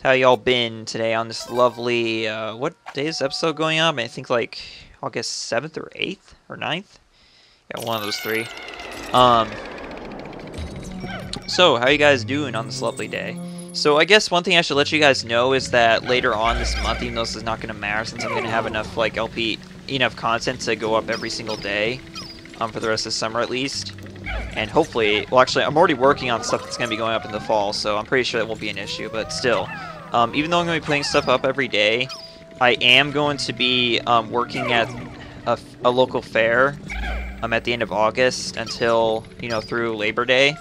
How y'all been today on this lovely, what day is the episode going up? I think like August 7th or 8th or 9th? Yeah, one of those three. So how you guys doing on this lovely day? So I guess one thing I should let you guys know is that later on this month, even though this is not going to matter since I'm going to have enough like enough content to go up every single day, for the rest of the summer at least. And hopefully, well actually I'm already working on stuff that's going to be going up in the fall, so I'm pretty sure that won't be an issue, but still. Even though I'm going to be putting stuff up every day, I am going to be working at a local fair at the end of August until, through Labor Day.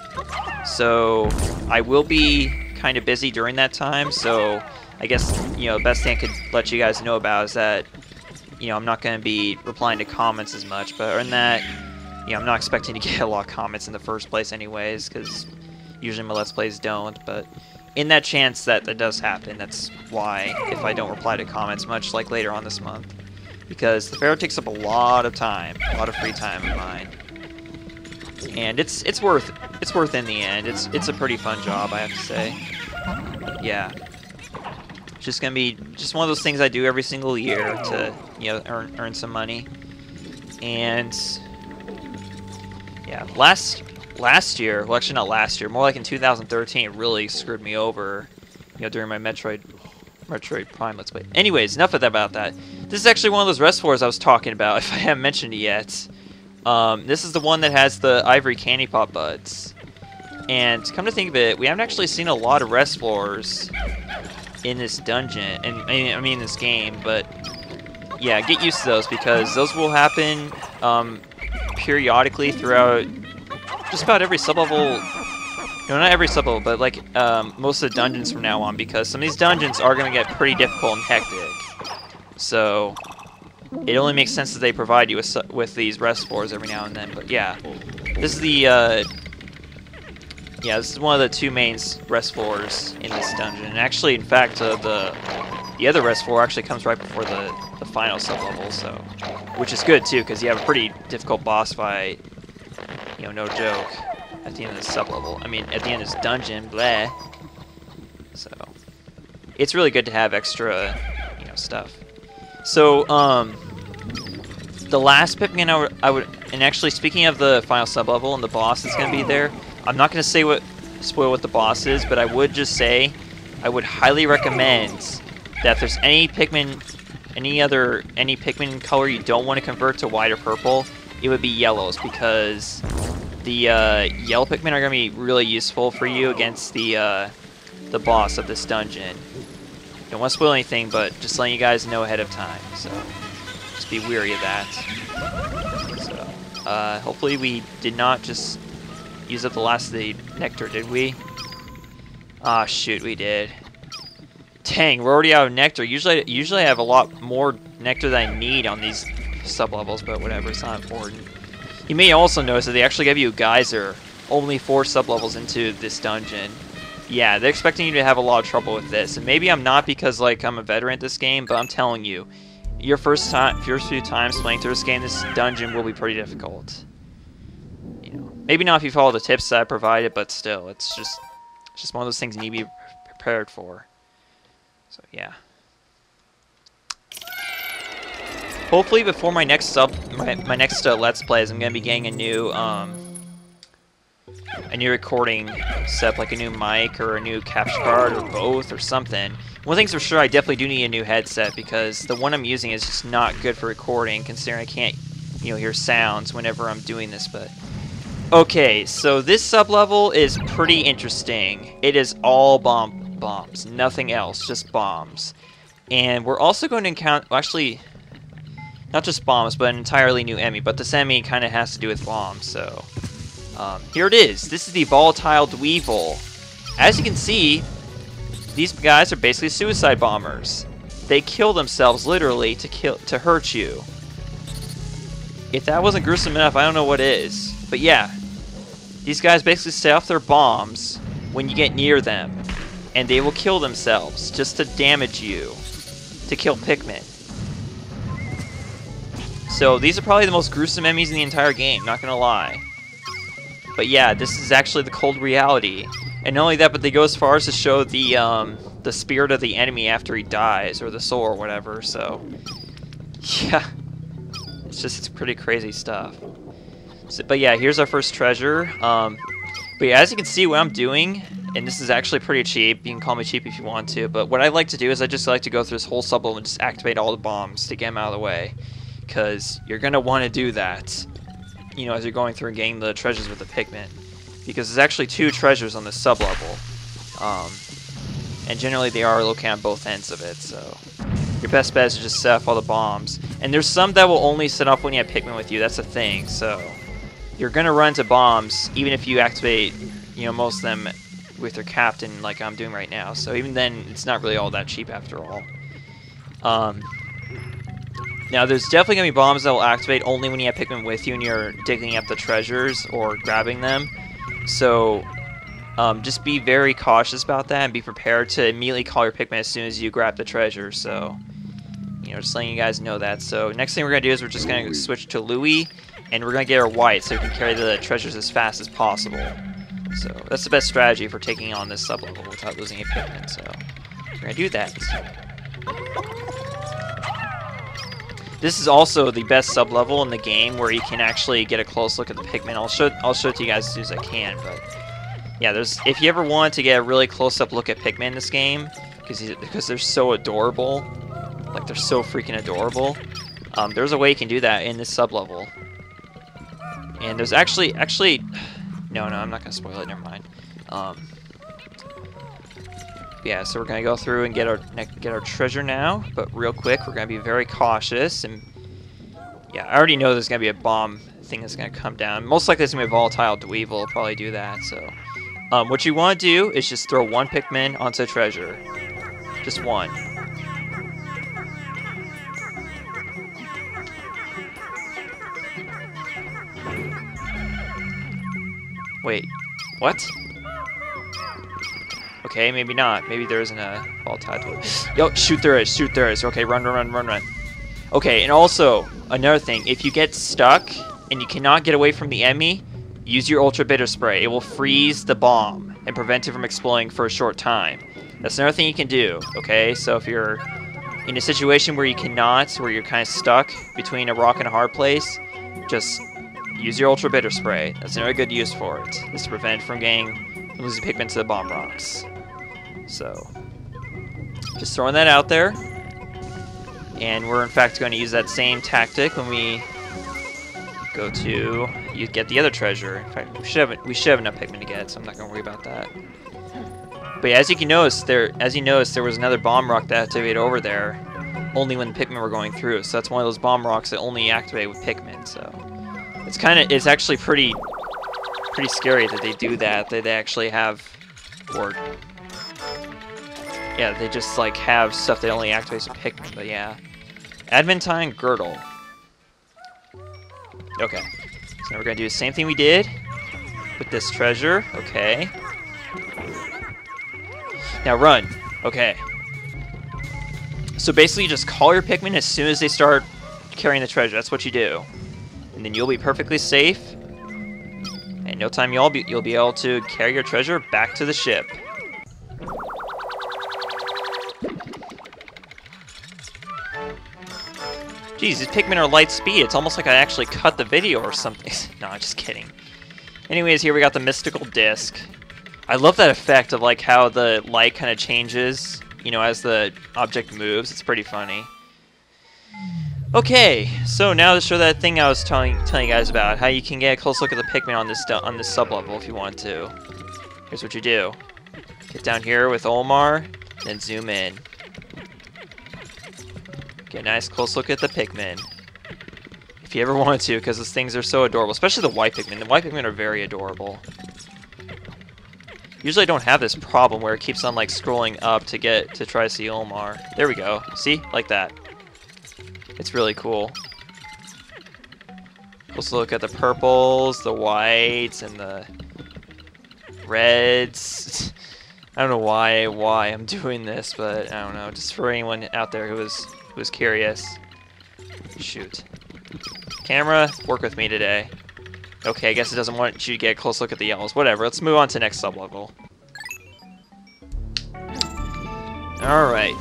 So I will be kind of busy during that time, so I guess, the best thing I could let you guys know about is that, I'm not going to be replying to comments as much, but other than that, I'm not expecting to get a lot of comments in the first place anyways, because usually my Let's Plays don't, but in that chance that that does happen, that's why if I don't reply to comments much like later on this month. Because the fair takes up a lot of time, a lot of free time of mine. And it's worth in the end. It's a pretty fun job, I have to say. But yeah. It's just gonna be just one of those things I do every single year to, earn some money. And yeah, last year, well actually not last year, more like in 2013, it really screwed me over, during my Metroid Prime Let's Play. Anyways, enough about that. This is actually one of those reservoirs I was talking about, if I haven't mentioned it yet. This is the one that has the ivory candy pop buds. And come to think of it, we haven't actually seen a lot of reservoirs in this dungeon, and I mean this game, but yeah, get used to those because those will happen periodically throughout just about every sublevel. No, not every sublevel, but like most of the dungeons from now on, because some of these dungeons are going to get pretty difficult and hectic. So it only makes sense that they provide you with these reservoirs every now and then. But yeah, this is the this is one of the two main reservoirs in this dungeon. And actually, in fact, the other reservoir actually comes right before the final sublevel, so which is good too, because you have a pretty difficult boss fight. No joke. At the end of the sublevel. I mean, at the end of this dungeon, blah. So, it's really good to have extra, stuff. So, the last Pikmin I would, and actually speaking of the final sublevel and the boss that's going to be there, I'm not going to spoil what the boss is, but I would just say, I would highly recommend that if there's any Pikmin color you don't want to convert to white or purple, it would be yellows, because the yellow Pikmin are going to be really useful for you against the boss of this dungeon. Don't want to spoil anything, but just letting you guys know ahead of time, so just be wary of that. So, hopefully we did not just use up the last of the nectar, did we? Ah, shoot, we did. Dang, we're already out of nectar. Usually I have a lot more nectar than I need on these sublevels, but whatever, it's not important. You may also notice that they actually give you a geyser only 4 sublevels into this dungeon. Yeah, they're expecting you to have a lot of trouble with this, and maybe I'm not because like I'm a veteran at this game, but I'm telling you, your first few times playing through this game, this dungeon will be pretty difficult. Maybe not if you follow the tips that I provided, but still, it's just one of those things you need to be prepared for. So yeah. Hopefully, before my next Let's Plays, I'm gonna be getting a new recording setup, like a new mic or a new capture card or both or something. One thing's for sure, I definitely do need a new headset because the one I'm using is just not good for recording, considering I can't, hear sounds whenever I'm doing this. But okay, so this sublevel is pretty interesting. It is all bombs, nothing else, just bombs. And we're also going to encounter, well, actually, not just bombs, but an entirely new enemy. But this enemy kind of has to do with bombs, so here it is. This is the volatile Dweevil. As you can see, these guys are basically suicide bombers. They kill themselves literally to hurt you. If that wasn't gruesome enough, I don't know what is. But yeah, these guys basically set off their bombs when you get near them, and they will kill themselves just to damage you, to kill Pikmin. So these are probably the most gruesome enemies in the entire game, not gonna lie. But yeah, this is actually the cold reality. And not only that, but they go as far as to show the spirit of the enemy after he dies, or the soul or whatever, so... Yeah. It's pretty crazy stuff. So, but yeah, here's our first treasure. But yeah, as you can see, what I'm doing, and this is actually pretty cheap, you can call me cheap if you want to, but what I like to do is I just like to go through this whole sublevel and just activate all the bombs to get them out of the way. Because you're going to want to do that, you know, as you're going through and getting the treasures with the Pikmin. Because there's actually 2 treasures on this sublevel. And generally they are located on both ends of it, so... Your best bet is to just set off all the bombs. And there's some that will only set off when you have Pikmin with you, that's the thing, so... You're going to run into bombs, even if you activate, you know, most of them with your captain like I'm doing right now. So even then, it's not really all that cheap after all. Now, there's definitely going to be bombs that will activate only when you have Pikmin with you and you're digging up the treasures or grabbing them. So, just be very cautious about that and be prepared to immediately call your Pikmin as soon as you grab the treasure. So, you know, just letting you guys know that. So, next thing we're going to do is we're just going to switch to Louie, and we're going to get our white so we can carry the treasures as fast as possible. So, that's the best strategy for taking on this sublevel without losing a Pikmin. So, we're going to do that. This is also the best sublevel in the game where you can actually get a close look at the Pikmin. I'll show it to you guys as soon as I can, but yeah, if you ever want to get a really close-up look at Pikmin in this game, because they're so adorable, like they're so freaking adorable, there's a way you can do that in this sublevel. And there's actually, no, I'm not gonna spoil it. Never mind. Yeah, so we're gonna go through and get our treasure now, but real quick, we're gonna be very cautious. And yeah, I already know there's gonna be a bomb thing that's gonna come down. Most likely it's gonna be a volatile dweeb will probably do that. So, what you want to do is just throw 1 Pikmin onto a treasure, just 1. Wait, what? Okay, maybe not. Maybe there isn't a volatile dweeb. Yo, shoot there is. Okay, run. Okay, and also, another thing, if you get stuck and you cannot get away from the enemy, use your Ultra Bitter Spray. It will freeze the bomb and prevent it from exploding for a short time. That's another thing you can do, okay? So if you're in a situation where you're kind of stuck between a rock and a hard place, just use your Ultra Bitter Spray. That's another good use for it. It's to prevent it from losing Pikmin to the bomb rocks. So, just throwing that out there. And we're in fact going to use that same tactic when we go to get the other treasure. In fact, we should have enough Pikmin to get it, so I'm not going to worry about that. But yeah, as you noticed, there was another bomb rock that activated over there, only when the Pikmin were going through. So that's one of those bomb rocks that only activate with Pikmin. So it's actually pretty scary that they do that. They actually have, yeah, they just like have stuff that only activates with Pikmin. But yeah, Adamantine Girdle. Okay, so now we're gonna do the same thing we did with this treasure. Okay. Now run. Okay. So basically, you just call your Pikmin as soon as they start carrying the treasure. That's what you do, and then you'll be perfectly safe. In no time, you'll be able to carry your treasure back to the ship. Jeez, these Pikmin are light speed. It's almost like I actually cut the video or something. No, I'm just kidding. Anyways, here we got the mystical disc. I love that effect of like how the light kind of changes, you know, as the object moves. It's pretty funny. Okay, so now to show that thing I was telling you guys about, how you can get a close look at the Pikmin on this sublevel if you want to. Here's what you do: get down here with Olmar, then zoom in. Get a nice close look at the Pikmin, if you ever want to, because those things are so adorable, especially the white Pikmin. The white Pikmin are very adorable. Usually I don't have this problem where it keeps on like scrolling up to try to see Olmar. There we go. See? Like that. It's really cool. Let's look at the purples, the whites, and the reds. I don't know why I'm doing this, but I don't know. Just for anyone out there who was curious. Shoot. Camera, work with me today. Okay, I guess it doesn't want you to get a close look at the yellows. Whatever, let's move on to the next sublevel. Alright.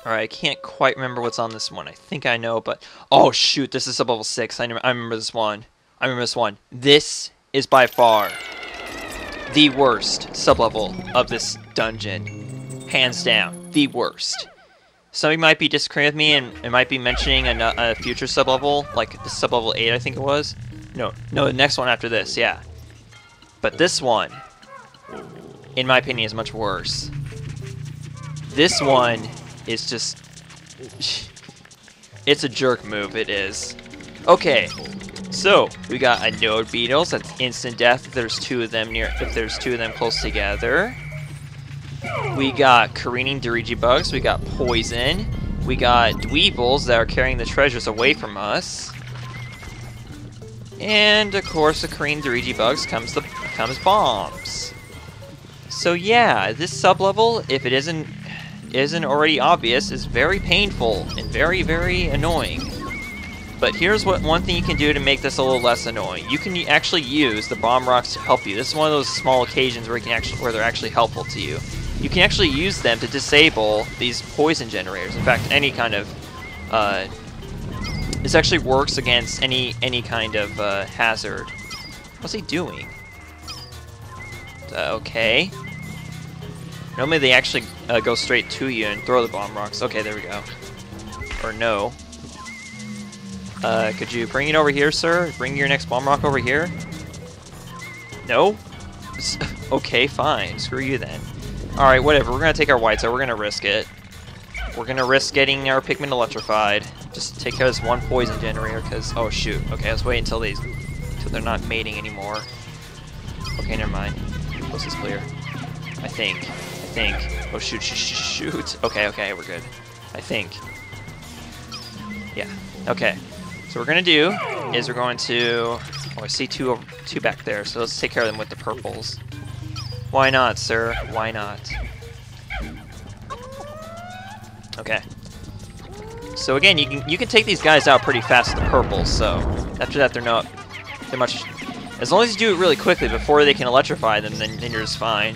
Alright, I can't quite remember what's on this one. I think I know, but... Oh, shoot, this is sub-level 6. I remember this one. I remember this one. This is by far the worst sub-level of this dungeon. Hands down, the worst. Some of you might be disagreeing with me and might be mentioning a future sub-level, like the sub-level 8, I think it was. No, the next one after this, yeah. But this one, in my opinion, is much worse. This one is just... It's a jerk move, it is. Okay, so we got a node beetles. That's instant death if there's two of them close together. We got careening Dirigi bugs. We got poison. We got dweebles that are carrying the treasures away from us. And of course, the careening Dirigi bugs comes bombs. So yeah, this sub-level, if it isn't already obvious, is very painful and very, very annoying. But here's one thing you can do to make this a little less annoying. You can actually use the bomb rocks to help you. This is one of those small occasions where they're actually helpful to you. You can actually use them to disable these poison generators. In fact, any kind of this actually works against any kind of hazard. What's he doing? Okay. Normally they actually go straight to you and throw the bomb rocks. Okay, there we go. Or no. Could you bring it over here, sir? Bring your next bomb rock over here? No? Okay, fine. Screw you then. Alright, whatever. We're gonna take our whites out. We're gonna risk it. We're gonna risk getting our Pikmin electrified. Just take care of this one poison generator, because... Oh, shoot. Okay, let's wait until they're not mating anymore. Okay, never mind. Coast is clear. I think. Oh, shoot. Okay, we're good. I think. Yeah. Okay. So what we're gonna do is we're going to... Oh, I see two back there, so let's take care of them with the purples. Why not, sir? Why not? Okay. So again, you can take these guys out pretty fast with the purples. So after that, they're much. As long as you do it really quickly before they can electrify them, then you're just fine.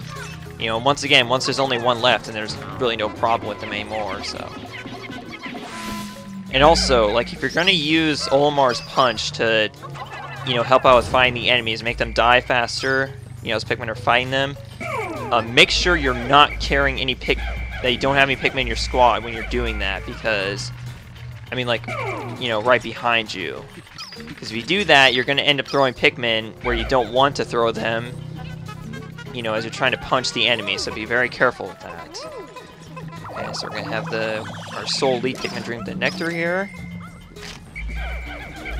You know, once there's only one left, and there's really no problem with them anymore. So. And also, like, if you're gonna use Olimar's punch to, you know, help out with fighting the enemies, make them die faster. You know, as Pikmin are fighting them, make sure you're not carrying any that you don't have any Pikmin in your squad when you're doing that, because, I mean, like, you know, right behind you. Because if you do that, you're going to end up throwing Pikmin where you don't want to throw them, you know, as you're trying to punch the enemy, so be very careful with that. Okay, so we're going to have our Soul Elite Pikmin drink the nectar here.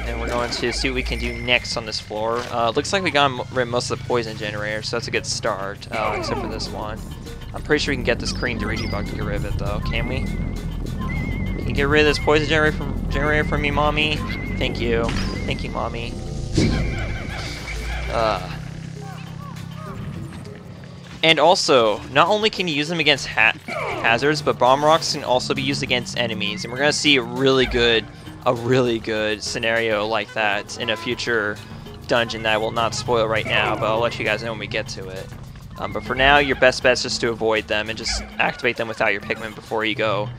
And we're going to see what we can do next on this floor. Looks like we got rid of most of the poison generators, so that's a good start, except for this one. I'm pretty sure we can get this green Dirigi bug to get rid of it, though. Can we? You can get rid of this poison generator from me, Mommy. Thank you. Thank you, Mommy. And also, not only can you use them against hazards, but bomb rocks can also be used against enemies. And we're going to see a really good scenario like that in a future dungeon that I will not spoil right now, but I'll let you guys know when we get to it. But for now, your best bet is just to avoid them and just activate them without your Pikmin before you go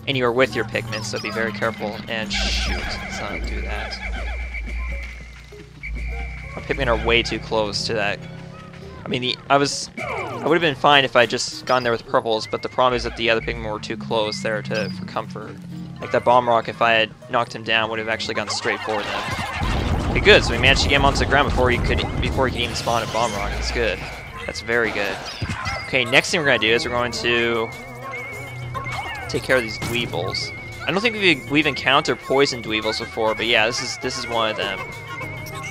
anywhere with your Pikmin, so be very careful. And shoot, let's not do that. Our Pikmin are way too close to that. I mean, I would have been fine if I just gone there with purples, but the problem is that the other Pikmin were too close there for comfort. Like that bomb rock, if I had knocked him down, would have actually gone straight for them. Okay, good. So we managed to get him onto the ground before he could even spawn a bomb rock. That's good. That's very good. Okay, next thing we're gonna do is we're going to take care of these dweebles. I don't think we've encountered poison dweebles before, but yeah, this is one of them.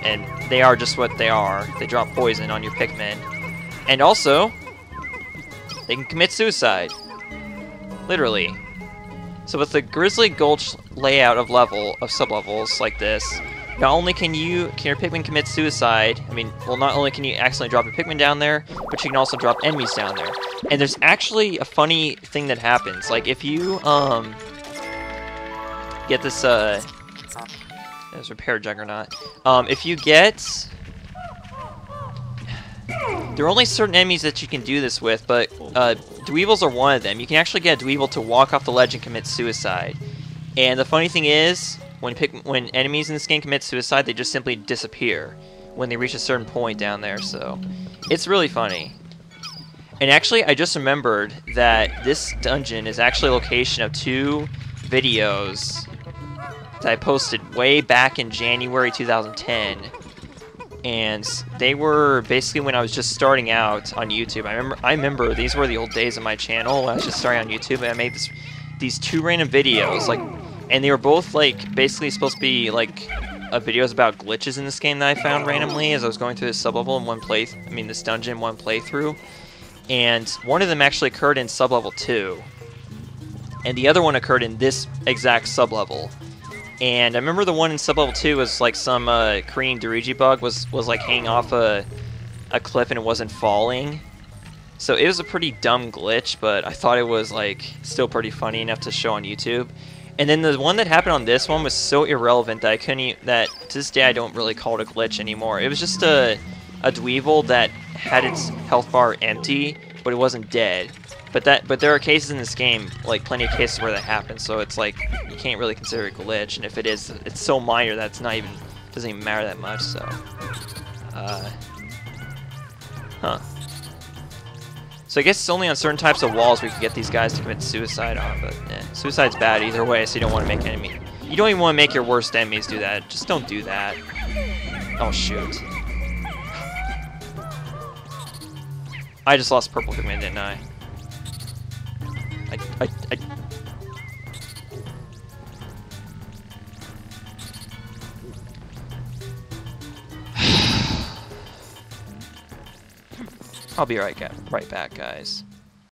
And they are just what they are. They drop poison on your Pikmin. And also, they can commit suicide. Literally. So with the Grizzly Gulch layout of sublevels like this, not only can your Pikmin commit suicide, I mean, well, not only can you accidentally drop your Pikmin down there, but you can also drop enemies down there. And there's actually a funny thing that happens. Like, if you, get this, there's repair Juggernaut. If you get, There are only certain enemies that you can do this with, but Dweevils are one of them. You can actually get a Dweevil to walk off the ledge and commit suicide. And the funny thing is, when enemies in this game commit suicide, they just simply disappear when they reach a certain point down there, so it's really funny. And actually, I just remembered that this dungeon is actually a location of 2 videos that I posted way back in January 2010. And they were basically when I was just starting out on YouTube. I remember these were the old days of my channel when I was just starting on YouTube, and I made these 2 random videos, like, and they were both like basically supposed to be like videos about glitches in this game that I found randomly as I was going through this sublevel in this dungeon one playthrough. And one of them actually occurred in sublevel 2, and the other one occurred in this exact sublevel. And I remember the one in sublevel 2 was like some Korean Dirigi bug was like hanging off a cliff and it wasn't falling. So it was a pretty dumb glitch, but I thought it was like still pretty funny enough to show on YouTube. And then the one that happened on this one was so irrelevant that that to this day I don't really call it a glitch anymore. It was just a Dweevil that had its health bar empty, but it wasn't dead. But there are cases in this game, like plenty of cases where that happens, so it's like you can't really consider it a glitch, and if it is, it's so minor that it's not even doesn't even matter that much. So, So I guess it's only on certain types of walls we can get these guys to commit suicide on, but suicide's bad either way, so you don't want to make you don't even want to make your worst enemies do that. Just don't do that. Oh shoot! I just lost purple Pikmin, didn't I? I'll be right back, guys.